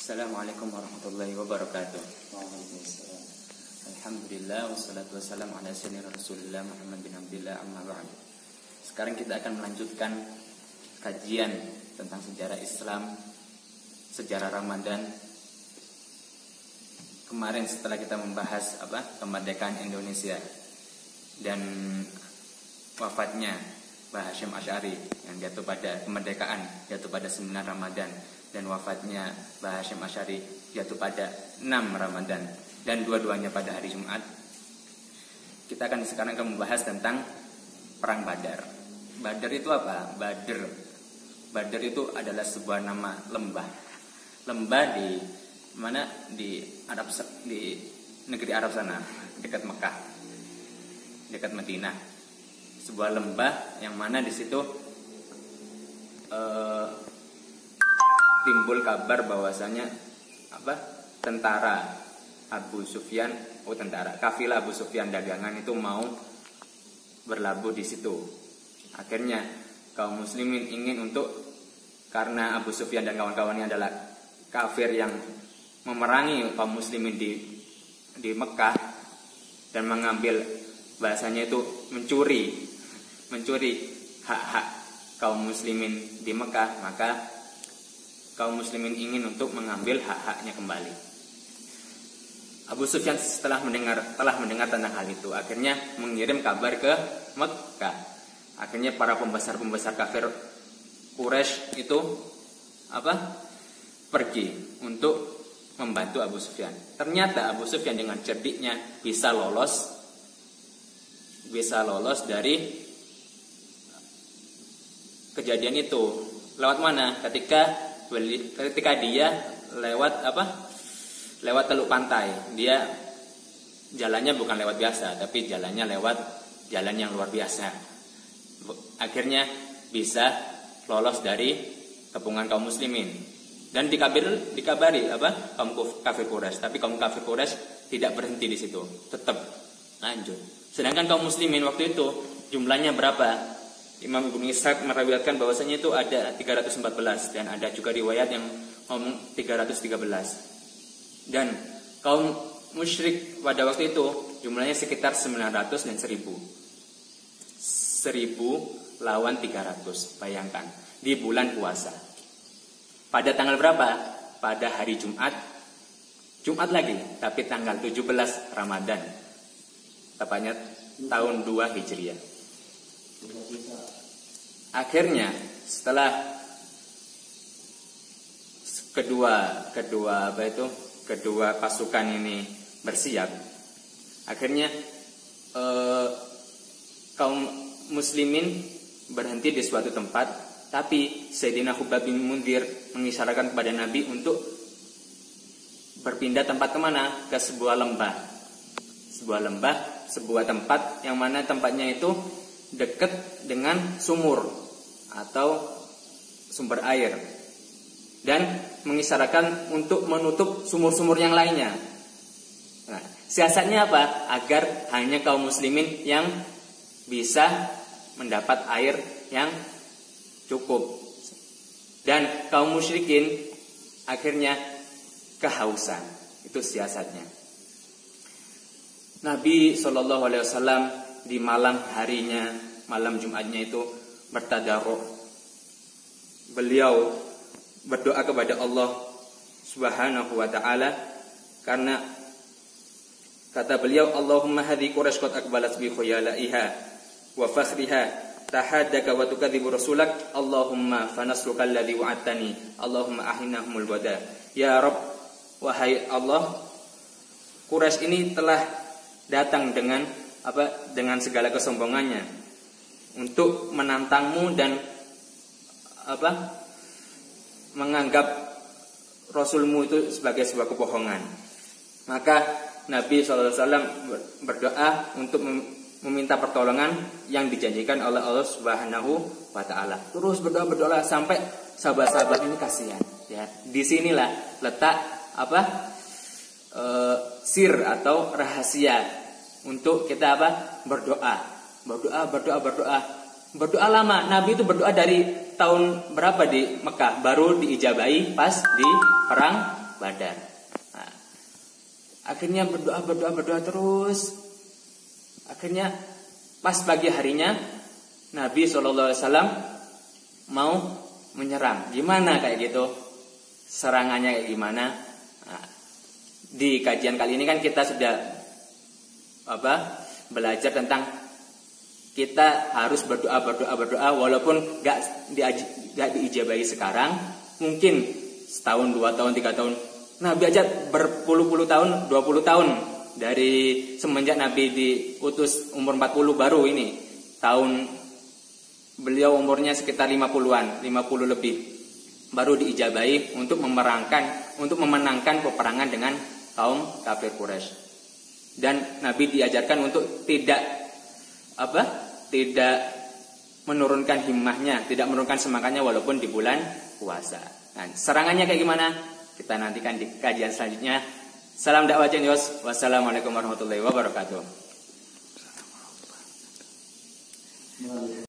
Assalamualaikum warahmatullahi wabarakatuh. Waalaikumsalam. Alhamdulillah wassalatu wassalamu ala sayyidina Rasulillah Muhammad bin Abdillah amma ba'd. Sekarang kita akan melanjutkan kajian tentang sejarah Islam, sejarah Ramadan. Kemarin setelah kita membahas kemerdekaan Indonesia dan wafatnya Mbah Hasyim Asy'ari yang jatuh pada kemerdekaan, jatuh pada 9 Ramadan, dan wafatnya Mbah Hasyim Asy'ari jatuh pada 6 Ramadan, dan dua-duanya pada hari Jumat. Kita sekarang akan membahas tentang Perang Badar. Badar itu apa? Badar itu adalah sebuah nama lembah. Lembah di mana? Di negeri Arab sana, dekat Mekah, dekat Madinah. Sebuah lembah yang mana di situ timbul kabar bahwasanya tentara Abu Sufyan, kafilah Abu Sufyan dagangan itu mau berlabuh di situ. Akhirnya kaum muslimin ingin karena Abu Sufyan dan kawan-kawannya adalah kafir yang memerangi kaum muslimin di Mekah dan mengambil, bahasanya itu mencuri hak-hak kaum muslimin di Mekah, maka kaum muslimin ingin untuk mengambil hak-haknya kembali. Abu Sufyan telah mendengar tentang hal itu, akhirnya mengirim kabar ke Mekah. Akhirnya para pembesar kafir Quraisy itu pergi untuk membantu Abu Sufyan. Ternyata Abu Sufyan dengan cerdiknya bisa lolos dari kejadian itu. Lewat mana? Ketika dia lewat Teluk Pantai. Dia jalannya bukan lewat biasa, tapi jalannya lewat jalan yang luar biasa. Akhirnya bisa lolos dari kepungan kaum muslimin. Dan dikabari kaum kafir Quraisy, tapi kaum kafir Quraisy tidak berhenti di situ, tetap lanjut. Sedangkan kaum muslimin waktu itu jumlahnya berapa? Imam Ibnu Ishaq meriwayatkan bahwasanya itu ada 314, dan ada juga riwayat yang ngomong 313. Dan kaum musyrik pada waktu itu jumlahnya sekitar 900 dan 1000 lawan 300. Bayangkan, di bulan puasa. Pada tanggal berapa? Pada hari Jumat lagi, tapi tanggal 17 Ramadan, tepatnya tahun 2 Hijriah. Akhirnya setelah kedua pasukan ini bersiap, akhirnya kaum muslimin berhenti di suatu tempat, tapi Sayyidina Khubab bin Munzir mengisyaratkan kepada Nabi untuk berpindah tempat kemana? Ke sebuah tempat yang mana tempatnya itu dekat dengan sumur atau sumber air, dan mengisyaratkan untuk menutup sumur-sumur yang lainnya. Nah, siasatnya apa? Agar hanya kaum muslimin yang bisa mendapat air yang cukup, dan kaum musyrikin akhirnya kehausan. Itu siasatnya. Nabi SAW di malam Jumatnya itu bertadarruk. Beliau berdoa kepada Allah Subhanahu wa taala, karena kata beliau, Allahumma hadhi Quraisy qad aqbalat bi khuyalaiha wa fakhriha tahaddaka wa tukadzibu rasulak, Allahumma fanasruka alladhi wa'adtani, Allahumma ahinahumul wada. Ya Rabb, wahai Allah, Quraisy ini telah datang dengan segala kesombongannya untuk menantangmu dan menganggap Rasulmu itu sebagai sebuah kebohongan. Maka Nabi SAW berdoa untuk meminta pertolongan yang dijanjikan oleh Allah Subhanahu wa taala. Terus berdoa sampai sahabat-sahabat ini kasihan, ya. Disinilah letak sir atau rahasia untuk kita berdoa lama. Nabi itu berdoa dari tahun berapa di Mekah, baru diijabahi pas di perang Badar. Nah, akhirnya berdoa terus. Akhirnya pas pagi harinya Nabi SAW mau menyerang. Gimana kayak gitu? Serangannya kayak gimana? Nah, di kajian kali ini kan kita sudah belajar tentang kita harus berdoa walaupun gak diijabahi sekarang, mungkin setahun, 2 tahun, 3 tahun. Nabi aja berpuluh-puluh tahun, 20 tahun dari semenjak Nabi diutus umur 40 baru ini. Tahun beliau umurnya sekitar 50-an, 50 lebih. Baru diijabahi untuk memenangkan peperangan dengan kaum kafir Quraisy. Dan Nabi diajarkan untuk tidak menurunkan himmahnya, tidak menurunkan semangatnya walaupun di bulan puasa. Nah, serangannya kayak gimana? Kita nantikan di kajian selanjutnya. Salam dakwah Jenius. Wassalamualaikum warahmatullahi wabarakatuh.